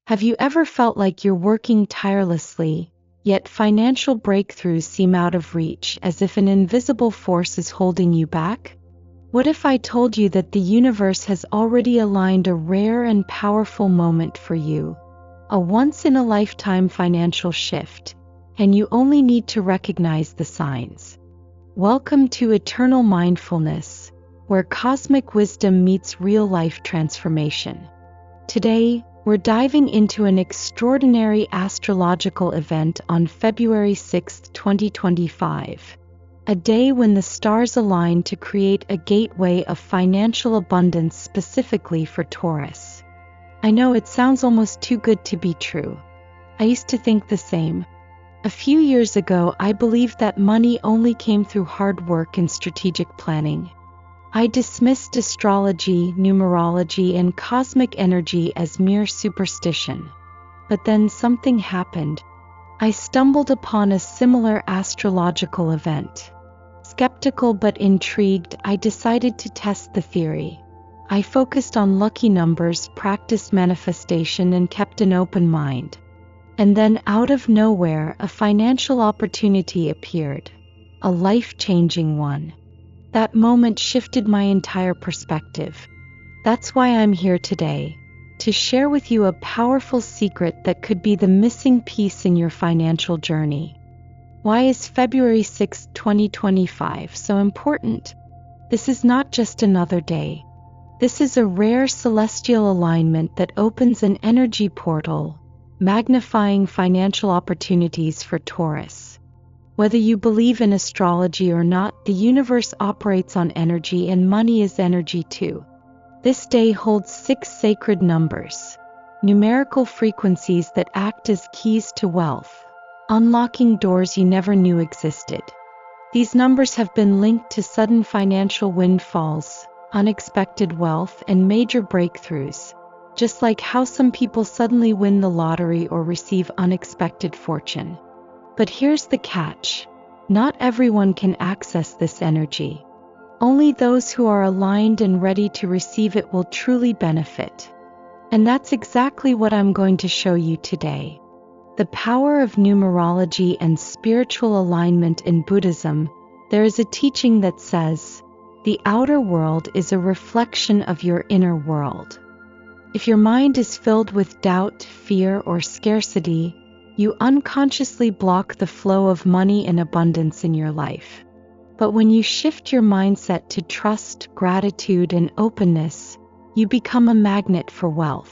Have you ever felt like you're working tirelessly, yet financial breakthroughs seem out of reach, as if an invisible force is holding you back? What if I told you that the universe has already aligned a rare and powerful moment for you, a once-in-a-lifetime financial shift, and you only need to recognize the signs? Welcome to Eternal Mindfulness, where cosmic wisdom meets real-life transformation. Today, we're diving into an extraordinary astrological event on February 6, 2025, a day when the stars align to create a gateway of financial abundance specifically for Taurus. I know it sounds almost too good to be true. I used to think the same. A few years ago, I believed that money only came through hard work and strategic planning. I dismissed astrology, numerology, and cosmic energy as mere superstition. But then something happened. I stumbled upon a similar astrological event. Skeptical but intrigued, I decided to test the theory. I focused on lucky numbers, practiced manifestation, and kept an open mind. And then, out of nowhere, a financial opportunity appeared, a life-changing one. That moment shifted my entire perspective. That's why I'm here today, to share with you a powerful secret that could be the missing piece in your financial journey. Why is February 6, 2025 so important? This is not just another day. This is a rare celestial alignment that opens an energy portal, magnifying financial opportunities for Taurus. Whether you believe in astrology or not, the universe operates on energy, and money is energy too. This day holds 6 sacred numbers, numerical frequencies that act as keys to wealth, unlocking doors you never knew existed. These numbers have been linked to sudden financial windfalls, unexpected wealth, and major breakthroughs, just like how some people suddenly win the lottery or receive unexpected fortune. But here's the catch. Not everyone can access this energy. Only those who are aligned and ready to receive it will truly benefit. And that's exactly what I'm going to show you today. The power of numerology and spiritual alignment. In Buddhism, there is a teaching that says, the outer world is a reflection of your inner world. If your mind is filled with doubt, fear, or scarcity, you unconsciously block the flow of money and abundance in your life. But when you shift your mindset to trust, gratitude, and openness, you become a magnet for wealth.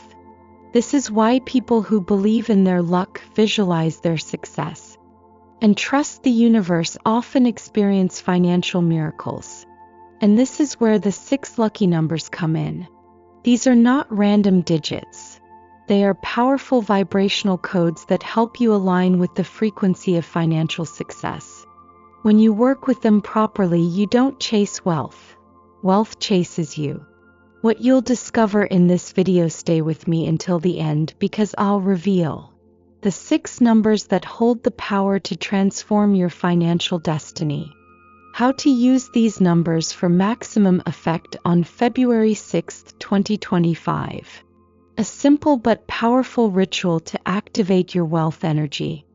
This is why people who believe in their luck visualize their success and trust the universe often experience financial miracles. And this is where the 6 lucky numbers come in. These are not random digits. They are powerful vibrational codes that help you align with the frequency of financial success. When you work with them properly, you don't chase wealth. Wealth chases you. What you'll discover in this video, stay with me until the end, because I'll reveal the 6 numbers that hold the power to transform your financial destiny. How to use these numbers for maximum effect on February 6, 2025. A simple but powerful ritual to activate your wealth energy.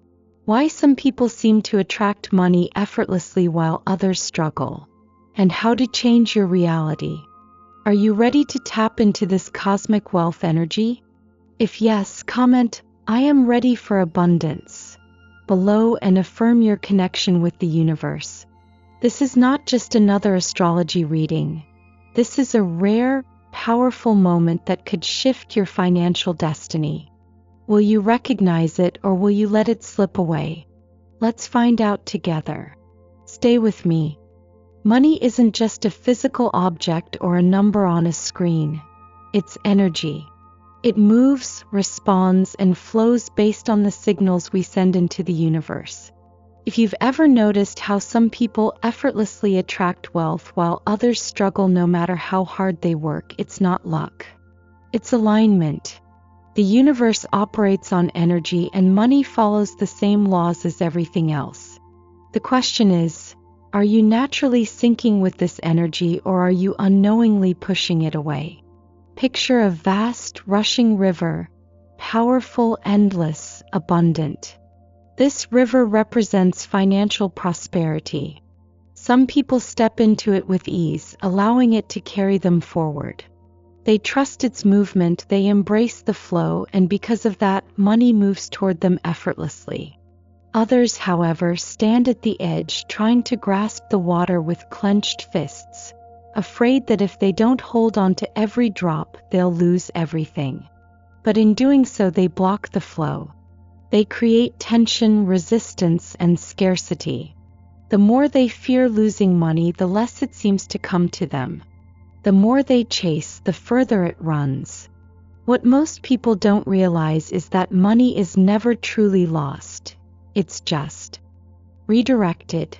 Why some people seem to attract money effortlessly while others struggle. And how to change your reality. Are you ready to tap into this cosmic wealth energy? If yes, comment, I am ready for abundance, below, and affirm your connection with the universe. This is not just another astrology reading. This is a rare, powerful moment that could shift your financial destiny. Will you recognize it, or will you let it slip away? Let's find out together. Stay with me. Money isn't just a physical object or a number on a screen. It's energy. It moves, responds, and flows based on the signals we send into the universe. If you've ever noticed how some people effortlessly attract wealth while others struggle no matter how hard they work, it's not luck. It's alignment. The universe operates on energy, and money follows the same laws as everything else. The question is, are you naturally syncing with this energy, or are you unknowingly pushing it away? Picture a vast, rushing river. powerful, endless, abundant. This river represents financial prosperity. Some people step into it with ease, allowing it to carry them forward. They trust its movement, they embrace the flow, and because of that, money moves toward them effortlessly. Others, however, stand at the edge, trying to grasp the water with clenched fists, afraid that if they don't hold on to every drop, they'll lose everything. But in doing so, they block the flow. They create tension, resistance, and scarcity. The more they fear losing money, the less it seems to come to them. The more they chase, the further it runs. What most people don't realize is that money is never truly lost. It's just redirected.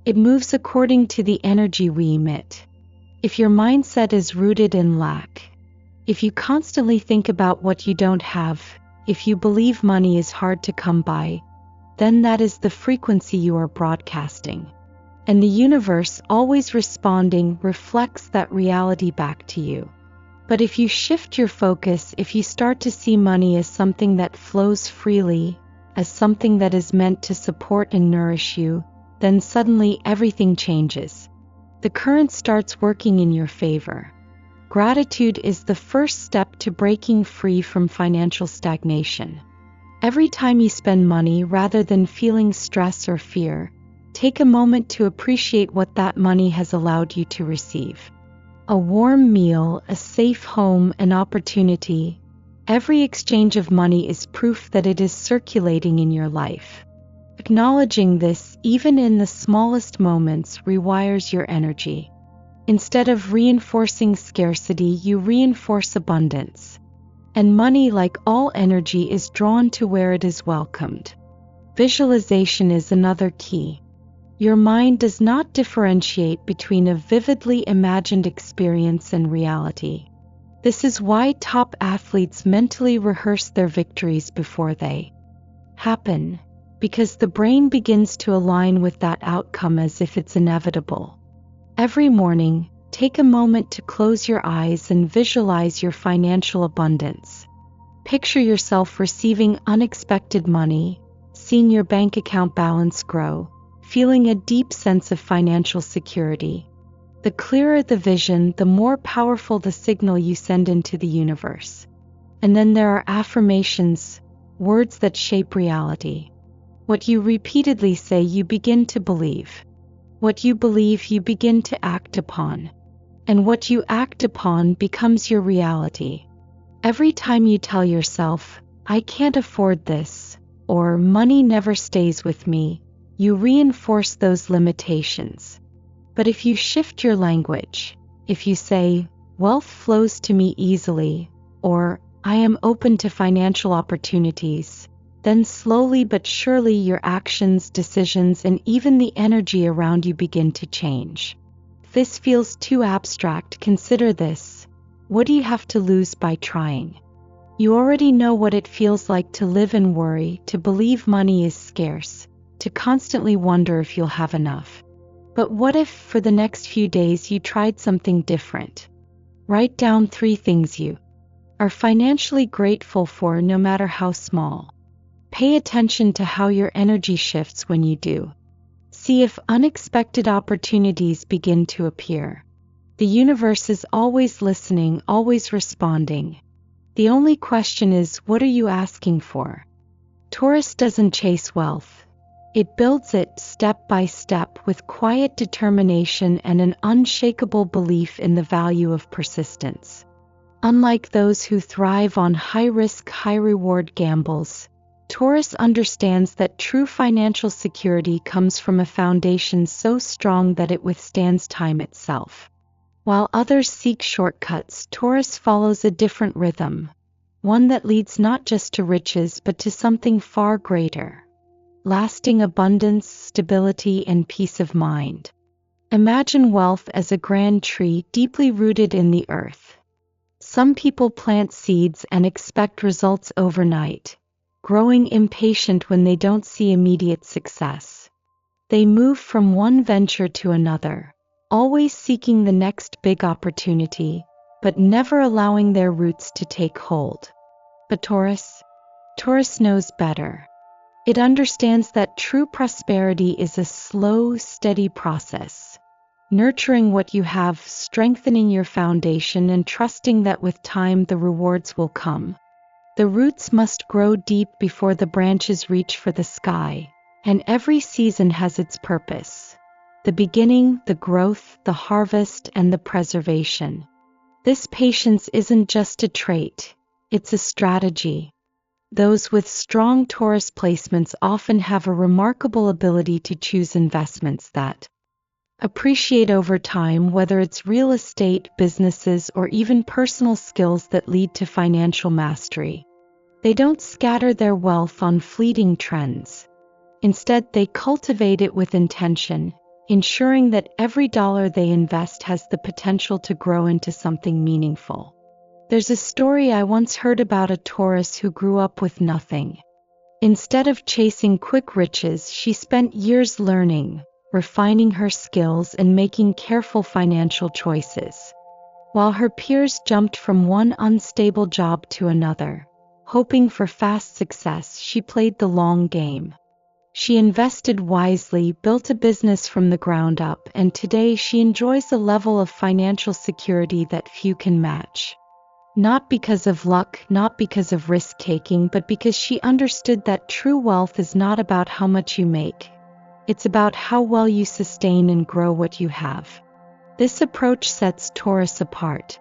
It moves according to the energy we emit. If your mindset is rooted in lack, if you constantly think about what you don't have, if you believe money is hard to come by, then that is the frequency you are broadcasting. And the universe, always responding, reflects that reality back to you. But if you shift your focus, if you start to see money as something that flows freely, as something that is meant to support and nourish you, then suddenly everything changes. The current starts working in your favor. Gratitude is the first step to breaking free from financial stagnation. Every time you spend money, rather than feeling stress or fear, take a moment to appreciate what that money has allowed you to receive. A warm meal, a safe home, an opportunity. Every exchange of money is proof that it is circulating in your life. Acknowledging this, even in the smallest moments, rewires your energy. Instead of reinforcing scarcity, you reinforce abundance. And money, like all energy, is drawn to where it is welcomed. Visualization is another key. Your mind does not differentiate between a vividly imagined experience and reality. This is why top athletes mentally rehearse their victories before they happen, because the brain begins to align with that outcome as if it's inevitable. Every morning, take a moment to close your eyes and visualize your financial abundance. Picture yourself receiving unexpected money, seeing your bank account balance grow, feeling a deep sense of financial security. The clearer the vision, the more powerful the signal you send into the universe. And then there are affirmations, words that shape reality. What you repeatedly say, you begin to believe. What you believe, you begin to act upon. And what you act upon becomes your reality. Every time you tell yourself, "I can't afford this," or "money never stays with me," you reinforce those limitations. But if you shift your language, if you say, "Wealth flows to me easily," or "I am open to financial opportunities," then slowly but surely your actions, decisions, and even the energy around you begin to change. If this feels too abstract, consider this. What do you have to lose by trying? You already know what it feels like to live in worry, to believe money is scarce, to constantly wonder if you'll have enough. But what if, for the next few days, you tried something different? Write down 3 things you are financially grateful for, no matter how small. Pay attention to how your energy shifts when you do. See if unexpected opportunities begin to appear. The universe is always listening, always responding. The only question is, what are you asking for? Taurus doesn't chase wealth. It builds it step by step with quiet determination and an unshakable belief in the value of persistence. Unlike those who thrive on high-risk, high-reward gambles, Taurus understands that true financial security comes from a foundation so strong that it withstands time itself. While others seek shortcuts, Taurus follows a different rhythm, one that leads not just to riches but to something far greater. Lasting abundance, stability, and peace of mind. Imagine wealth as a grand tree deeply rooted in the earth. Some people plant seeds and expect results overnight, growing impatient when they don't see immediate success. They move from one venture to another, always seeking the next big opportunity, but never allowing their roots to take hold. But Taurus knows better. It understands that true prosperity is a slow, steady process. Nurturing what you have, strengthening your foundation, and trusting that with time the rewards will come. The roots must grow deep before the branches reach for the sky, and every season has its purpose. The beginning, the growth, the harvest, and the preservation. This patience isn't just a trait, it's a strategy. Those with strong Taurus placements often have a remarkable ability to choose investments that appreciate over time, whether it's real estate, businesses, or even personal skills that lead to financial mastery. They don't scatter their wealth on fleeting trends. Instead, they cultivate it with intention, ensuring that every dollar they invest has the potential to grow into something meaningful. There's a story I once heard about a Taurus who grew up with nothing. Instead of chasing quick riches, she spent years learning, refining her skills, and making careful financial choices. While her peers jumped from one unstable job to another, hoping for fast success, she played the long game. She invested wisely, built a business from the ground up, and today she enjoys a level of financial security that few can match. Not because of luck, not because of risk-taking, but because she understood that true wealth is not about how much you make. It's about how well you sustain and grow what you have. This approach sets Taurus apart.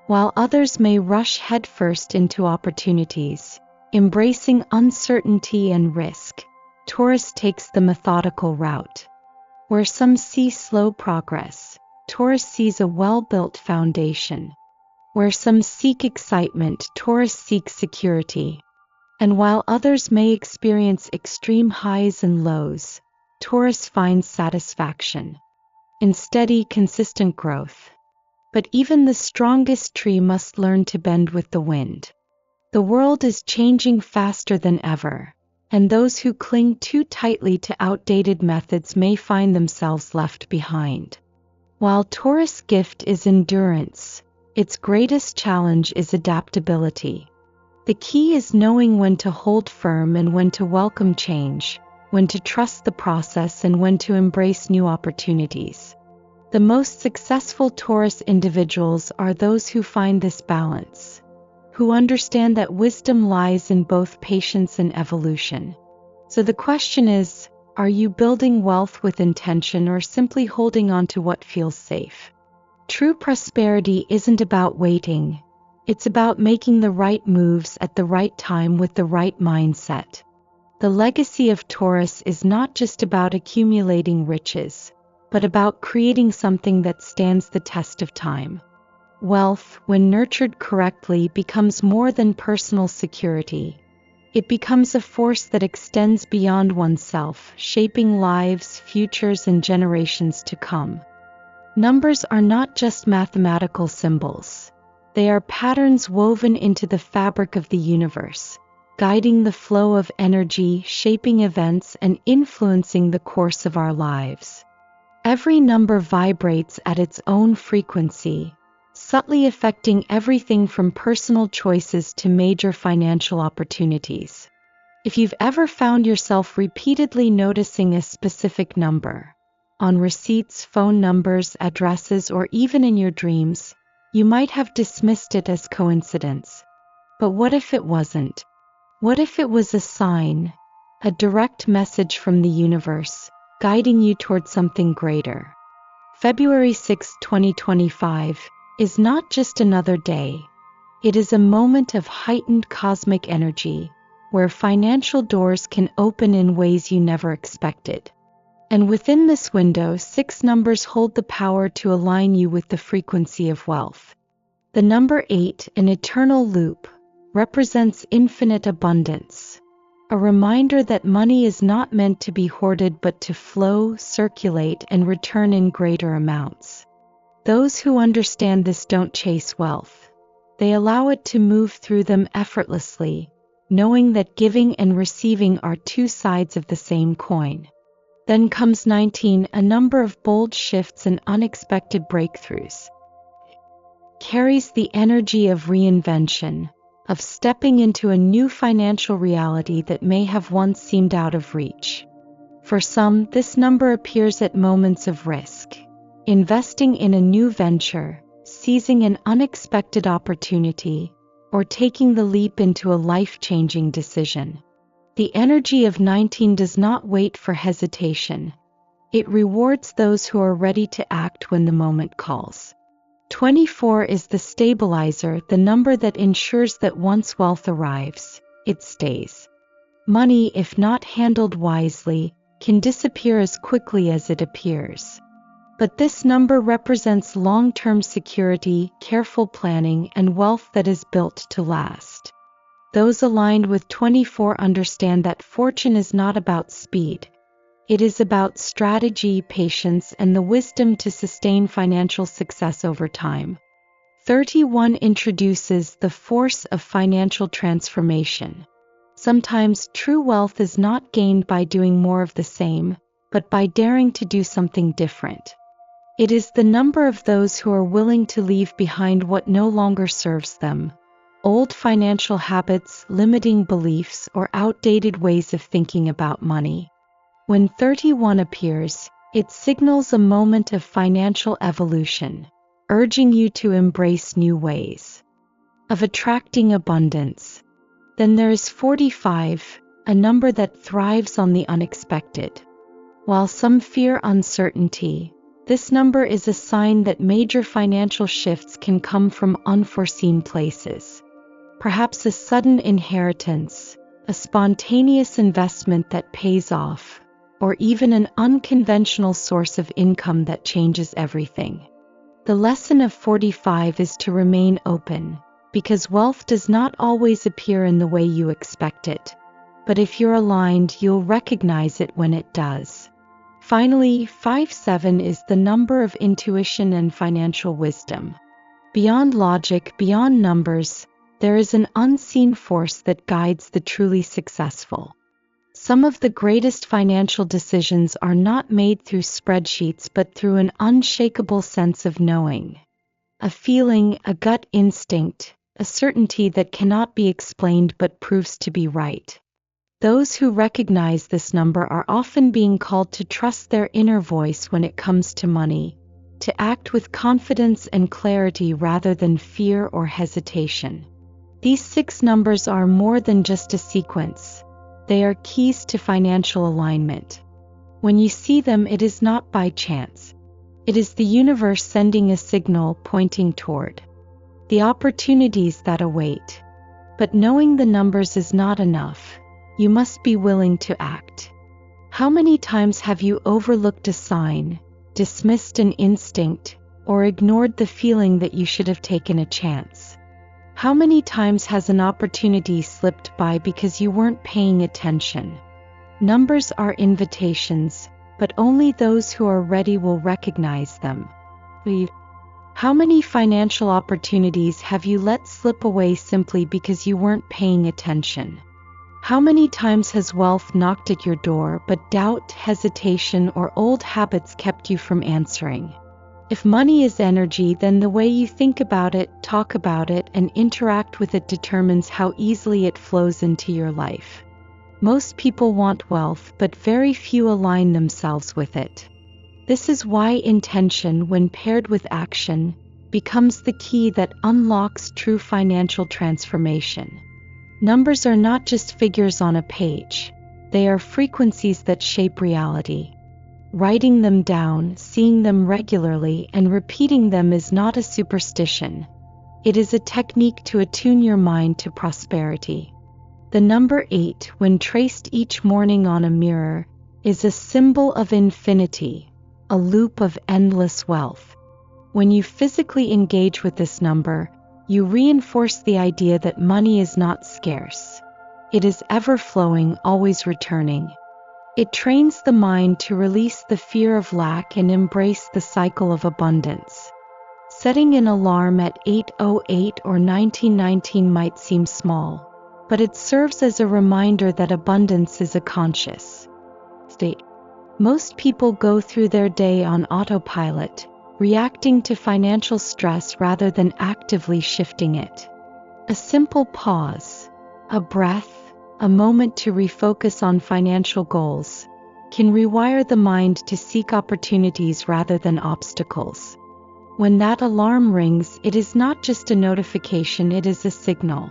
While others may rush headfirst into opportunities, embracing uncertainty and risk, Taurus takes the methodical route. Where some see slow progress, Taurus sees a well-built foundation. Where some seek excitement, Taurus seeks security. And while others may experience extreme highs and lows, Taurus finds satisfaction in steady, consistent growth. But even the strongest tree must learn to bend with the wind. The world is changing faster than ever, and those who cling too tightly to outdated methods may find themselves left behind. While Taurus' gift is endurance, its greatest challenge is adaptability. The key is knowing when to hold firm and when to welcome change, when to trust the process and when to embrace new opportunities. The most successful Taurus individuals are those who find this balance, who understand that wisdom lies in both patience and evolution. So the question is, are you building wealth with intention or simply holding on to what feels safe? True prosperity isn't about waiting. It's about making the right moves at the right time with the right mindset. The legacy of Taurus is not just about accumulating riches, but about creating something that stands the test of time. Wealth, when nurtured correctly, becomes more than personal security. It becomes a force that extends beyond oneself, shaping lives, futures, and generations to come. Numbers are not just mathematical symbols. They are patterns woven into the fabric of the universe, guiding the flow of energy, shaping events, and influencing the course of our lives. Every number vibrates at its own frequency, subtly affecting everything from personal choices to major financial opportunities. If you've ever found yourself repeatedly noticing a specific number, on receipts, phone numbers, addresses, or even in your dreams, you might have dismissed it as coincidence. But what if it wasn't? What if it was a sign, a direct message from the universe, guiding you toward something greater? February 6, 2025, is not just another day. It is a moment of heightened cosmic energy, where financial doors can open in ways you never expected. And within this window, 6 numbers hold the power to align you with the frequency of wealth. The number 8, an eternal loop, represents infinite abundance, a reminder that money is not meant to be hoarded but to flow, circulate, and return in greater amounts. Those who understand this don't chase wealth. They allow it to move through them effortlessly, knowing that giving and receiving are two sides of the same coin. Then comes 19, a number of bold shifts and unexpected breakthroughs. Carries the energy of reinvention, of stepping into a new financial reality that may have once seemed out of reach. For some, this number appears at moments of risk, investing in a new venture, seizing an unexpected opportunity, or taking the leap into a life-changing decision. The energy of 19 does not wait for hesitation. It rewards those who are ready to act when the moment calls. 24 is the stabilizer, the number that ensures that once wealth arrives, it stays. Money, if not handled wisely, can disappear as quickly as it appears. But this number represents long-term security, careful planning, and wealth that is built to last. Those aligned with 24 understand that fortune is not about speed. It is about strategy, patience, and the wisdom to sustain financial success over time. 31 introduces the force of financial transformation. Sometimes true wealth is not gained by doing more of the same, but by daring to do something different. It is the number of those who are willing to leave behind what no longer serves them. Old financial habits, limiting beliefs, or outdated ways of thinking about money. When 31 appears, it signals a moment of financial evolution, urging you to embrace new ways of attracting abundance. Then there is 45, a number that thrives on the unexpected. While some fear uncertainty, this number is a sign that major financial shifts can come from unforeseen places. Perhaps a sudden inheritance, a spontaneous investment that pays off, or even an unconventional source of income that changes everything. The lesson of 45 is to remain open, because wealth does not always appear in the way you expect it. But if you're aligned, you'll recognize it when it does. Finally, 57 is the number of intuition and financial wisdom. Beyond logic, beyond numbers, there is an unseen force that guides the truly successful. Some of the greatest financial decisions are not made through spreadsheets but through an unshakable sense of knowing. A feeling, a gut instinct, a certainty that cannot be explained but proves to be right. Those who recognize this number are often being called to trust their inner voice when it comes to money, to act with confidence and clarity rather than fear or hesitation. These 6 numbers are more than just a sequence. They are keys to financial alignment. When you see them, it is not by chance. It is the universe sending a signal pointing toward the opportunities that await. But knowing the numbers is not enough. You must be willing to act. How many times have you overlooked a sign, dismissed an instinct, or ignored the feeling that you should have taken a chance? How many times has an opportunity slipped by because you weren't paying attention? Numbers are invitations, but only those who are ready will recognize them. How many financial opportunities have you let slip away simply because you weren't paying attention? How many times has wealth knocked at your door, but doubt, hesitation, or old habits kept you from answering? If money is energy, then the way you think about it, talk about it, and interact with it determines how easily it flows into your life. Most people want wealth, but very few align themselves with it. This is why intention, when paired with action, becomes the key that unlocks true financial transformation. Numbers are not just figures on a page. They are frequencies that shape reality. Writing them down, seeing them regularly, and repeating them is not a superstition. It is a technique to attune your mind to prosperity. The number 8, when traced each morning on a mirror, is a symbol of infinity, a loop of endless wealth. When you physically engage with this number, you reinforce the idea that money is not scarce. It is ever-flowing, always returning. It trains the mind to release the fear of lack and embrace the cycle of abundance. Setting an alarm at 8:08 or 1919 might seem small, but it serves as a reminder that abundance is a conscious state. Most people go through their day on autopilot, reacting to financial stress rather than actively shifting it. A simple pause, a breath, a moment to refocus on financial goals can rewire the mind to seek opportunities rather than obstacles. When that alarm rings, it is not just a notification, it is a signal.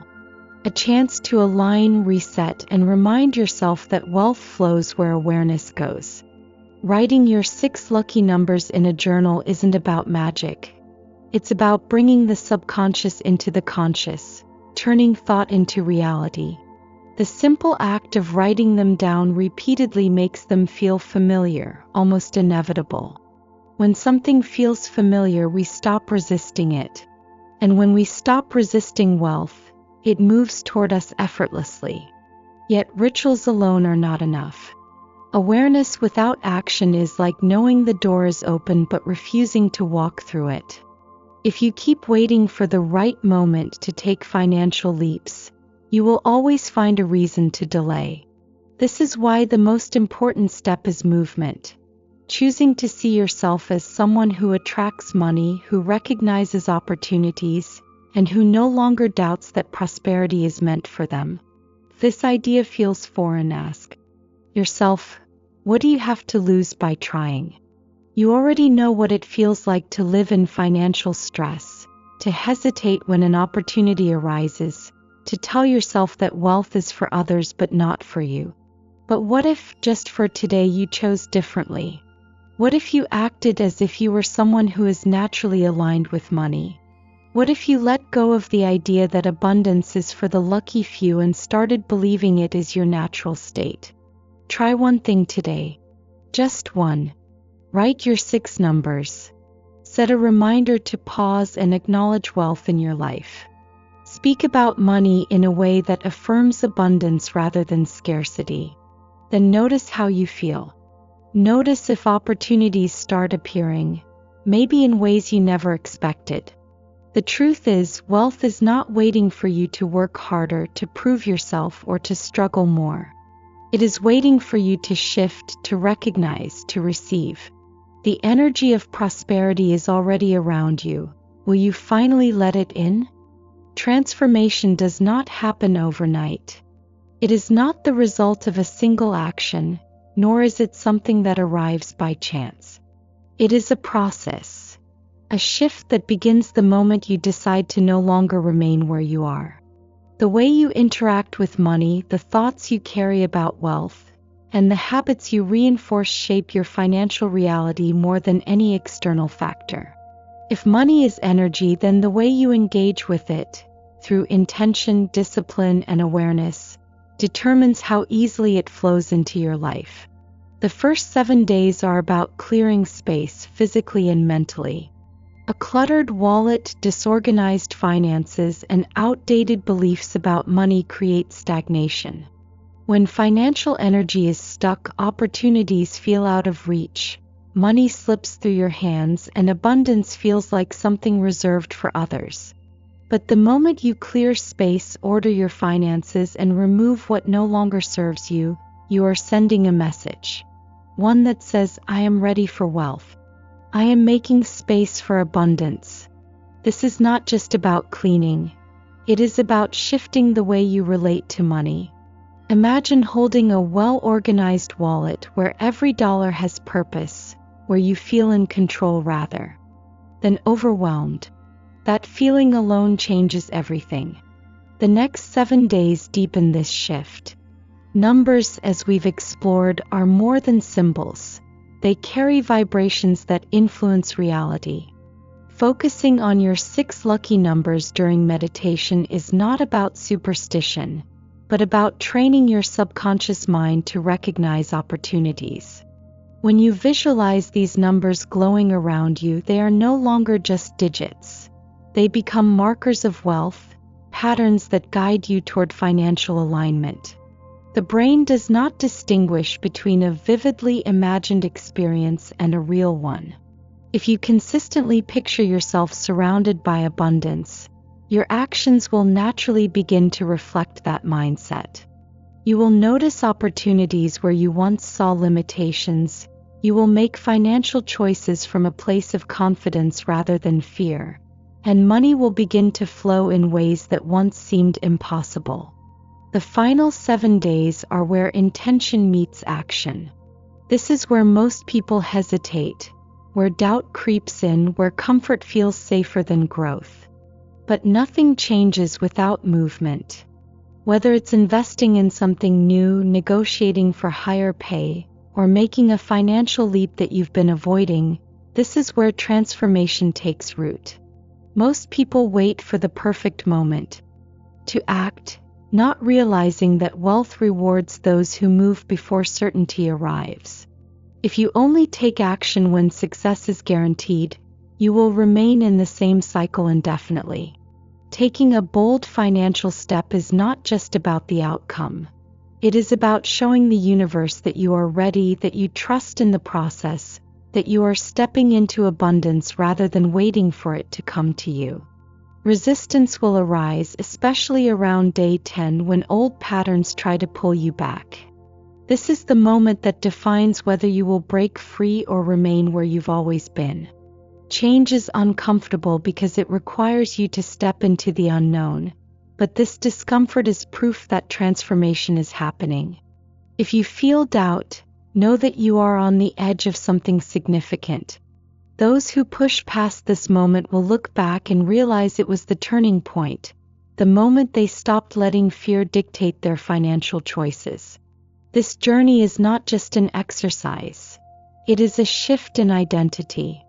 A chance to align, reset, and remind yourself that wealth flows where awareness goes. Writing your 6 lucky numbers in a journal isn't about magic. It's about bringing the subconscious into the conscious, turning thought into reality. The simple act of writing them down repeatedly makes them feel familiar, almost inevitable. When something feels familiar, we stop resisting it. And when we stop resisting wealth, it moves toward us effortlessly. Yet rituals alone are not enough. Awareness without action is like knowing the door is open but refusing to walk through it. If you keep waiting for the right moment to take financial leaps, you will always find a reason to delay. This is why the most important step is movement. Choosing to see yourself as someone who attracts money, who recognizes opportunities, and who no longer doubts that prosperity is meant for them. If this idea feels foreign, ask yourself, what do you have to lose by trying? You already know what it feels like to live in financial stress, to hesitate when an opportunity arises, to tell yourself that wealth is for others but not for you. But what if, just for today, you chose differently? What if you acted as if you were someone who is naturally aligned with money? What if you let go of the idea that abundance is for the lucky few and started believing it is your natural state? Try one thing today. Just one. Write your 6 numbers. Set a reminder to pause and acknowledge wealth in your life. Speak about money in a way that affirms abundance rather than scarcity. Then notice how you feel. Notice if opportunities start appearing, maybe in ways you never expected. The truth is, wealth is not waiting for you to work harder, to prove yourself, or to struggle more. It is waiting for you to shift, to recognize, to receive. The energy of prosperity is already around you. Will you finally let it in? Transformation does not happen overnight. It is not the result of a single action, nor is it something that arrives by chance. It is a process, a shift that begins the moment you decide to no longer remain where you are. The way you interact with money, the thoughts you carry about wealth, and the habits you reinforce shape your financial reality more than any external factor. If money is energy, then the way you engage with it, through intention, discipline, and awareness, determines how easily it flows into your life. The first 7 days are about clearing space physically and mentally. A cluttered wallet, disorganized finances, and outdated beliefs about money create stagnation. When financial energy is stuck, opportunities feel out of reach, money slips through your hands, and abundance feels like something reserved for others. But the moment you clear space, order your finances, and remove what no longer serves you, you are sending a message. One that says, I am ready for wealth. I am making space for abundance. This is not just about cleaning. It is about shifting the way you relate to money. Imagine holding a well-organized wallet where every dollar has purpose, where you feel in control rather than overwhelmed. That feeling alone changes everything. The next 7 days deepen this shift. Numbers, as we've explored, are more than symbols. They carry vibrations that influence reality. Focusing on your 6 lucky numbers during meditation is not about superstition, but about training your subconscious mind to recognize opportunities. When you visualize these numbers glowing around you, they are no longer just digits. They become markers of wealth, patterns that guide you toward financial alignment. The brain does not distinguish between a vividly imagined experience and a real one. If you consistently picture yourself surrounded by abundance, your actions will naturally begin to reflect that mindset. You will notice opportunities where you once saw limitations. You will make financial choices from a place of confidence rather than fear. and money will begin to flow in ways that once seemed impossible. The final 7 days are where intention meets action. This is where most people hesitate, where doubt creeps in, where comfort feels safer than growth. But nothing changes without movement. Whether it's investing in something new, negotiating for higher pay, or making a financial leap that you've been avoiding, this is where transformation takes root. Most people wait for the perfect moment to act, not realizing that wealth rewards those who move before certainty arrives. If you only take action when success is guaranteed, you will remain in the same cycle indefinitely. Taking a bold financial step is not just about the outcome. It is about showing the universe that you are ready, that you trust in the process, that you are stepping into abundance rather than waiting for it to come to you. Resistance will arise, especially around day 10 when old patterns try to pull you back. This is the moment that defines whether you will break free or remain where you've always been. Change is uncomfortable because it requires you to step into the unknown, but this discomfort is proof that transformation is happening. If you feel doubt, know that you are on the edge of something significant. Those who push past this moment will look back and realize it was the turning point, the moment they stopped letting fear dictate their financial choices. This journey is not just an exercise. It is a shift in identity.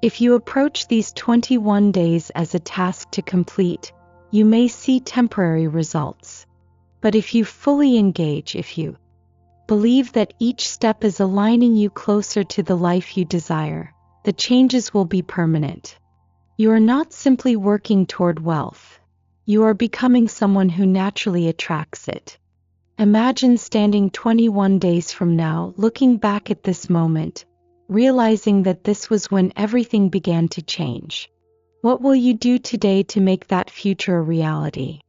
If you approach these 21 days as a task to complete, you may see temporary results. But if you fully engage, if you believe that each step is aligning you closer to the life you desire, the changes will be permanent. You are not simply working toward wealth. You are becoming someone who naturally attracts it. Imagine standing 21 days from now, looking back at this moment, realizing that this was when everything began to change. What will you do today to make that future a reality?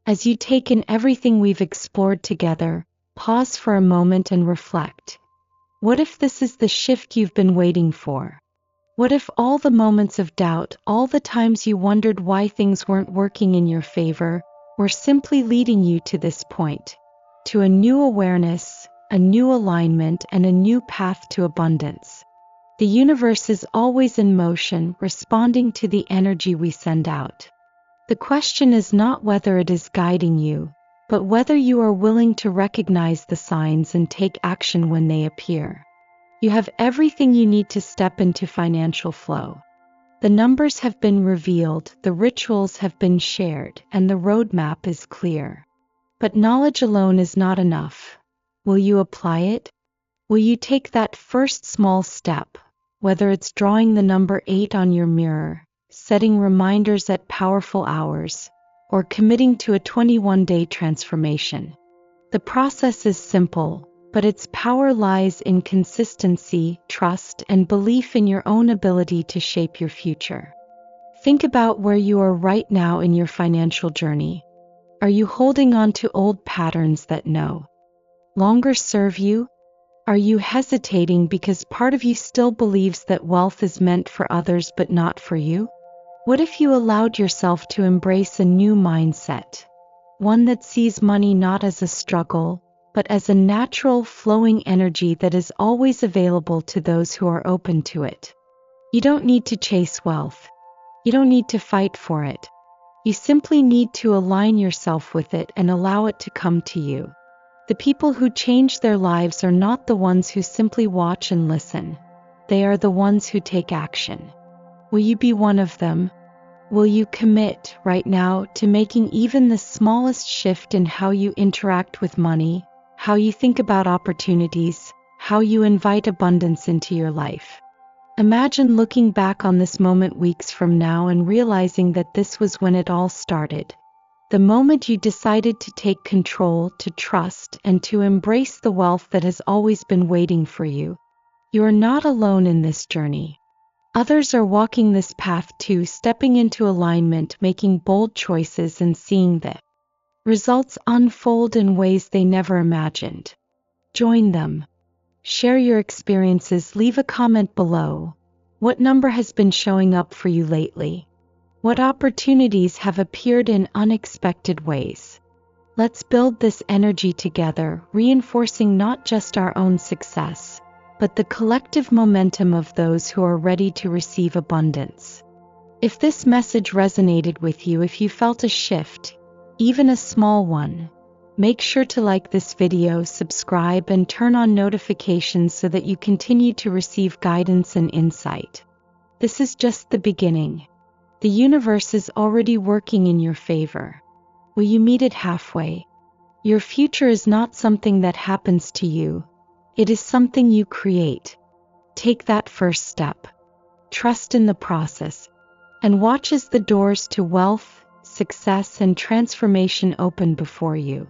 As you take in everything we've explored together, pause for a moment and reflect. What if this is the shift you've been waiting for? What if all the moments of doubt, all the times you wondered why things weren't working in your favor, were simply leading you to this point, to a new awareness, a new alignment, and a new path to abundance? The universe is always in motion, responding to the energy we send out. The question is not whether it is guiding you, but whether you are willing to recognize the signs and take action when they appear. You have everything you need to step into financial flow. The numbers have been revealed, the rituals have been shared, and the roadmap is clear. But knowledge alone is not enough. Will you apply it? Will you take that first small step, whether it's drawing the number 8 on your mirror, setting reminders at powerful hours, or committing to a 21-day transformation? The process is simple, but its power lies in consistency, trust, and belief in your own ability to shape your future. Think about where you are right now in your financial journey. Are you holding on to old patterns that no longer serve you? Are you hesitating because part of you still believes that wealth is meant for others but not for you? What if you allowed yourself to embrace a new mindset? One that sees money not as a struggle, but as a natural flowing energy that is always available to those who are open to it. You don't need to chase wealth. You don't need to fight for it. You simply need to align yourself with it and allow it to come to you. The people who change their lives are not the ones who simply watch and listen. They are the ones who take action. Will you be one of them? Will you commit right now to making even the smallest shift in how you interact with money, how you think about opportunities, how you invite abundance into your life? Imagine looking back on this moment weeks from now and realizing that this was when it all started. The moment you decided to take control, to trust, and to embrace the wealth that has always been waiting for you. You are not alone in this journey. Others are walking this path too, stepping into alignment, making bold choices, and seeing the results unfold in ways they never imagined. Join them. Share your experiences, leave a comment below. What number has been showing up for you lately? What opportunities have appeared in unexpected ways? Let's build this energy together, reinforcing not just our own success, but the collective momentum of those who are ready to receive abundance. If this message resonated with you, if you felt a shift, even a small one, make sure to like this video, subscribe, and turn on notifications so that you continue to receive guidance and insight. This is just the beginning. The universe is already working in your favor. Will you meet it halfway? Your future is not something that happens to you. It is something you create. Take that first step. Trust in the process, and watch as the doors to wealth, success, and transformation open before you.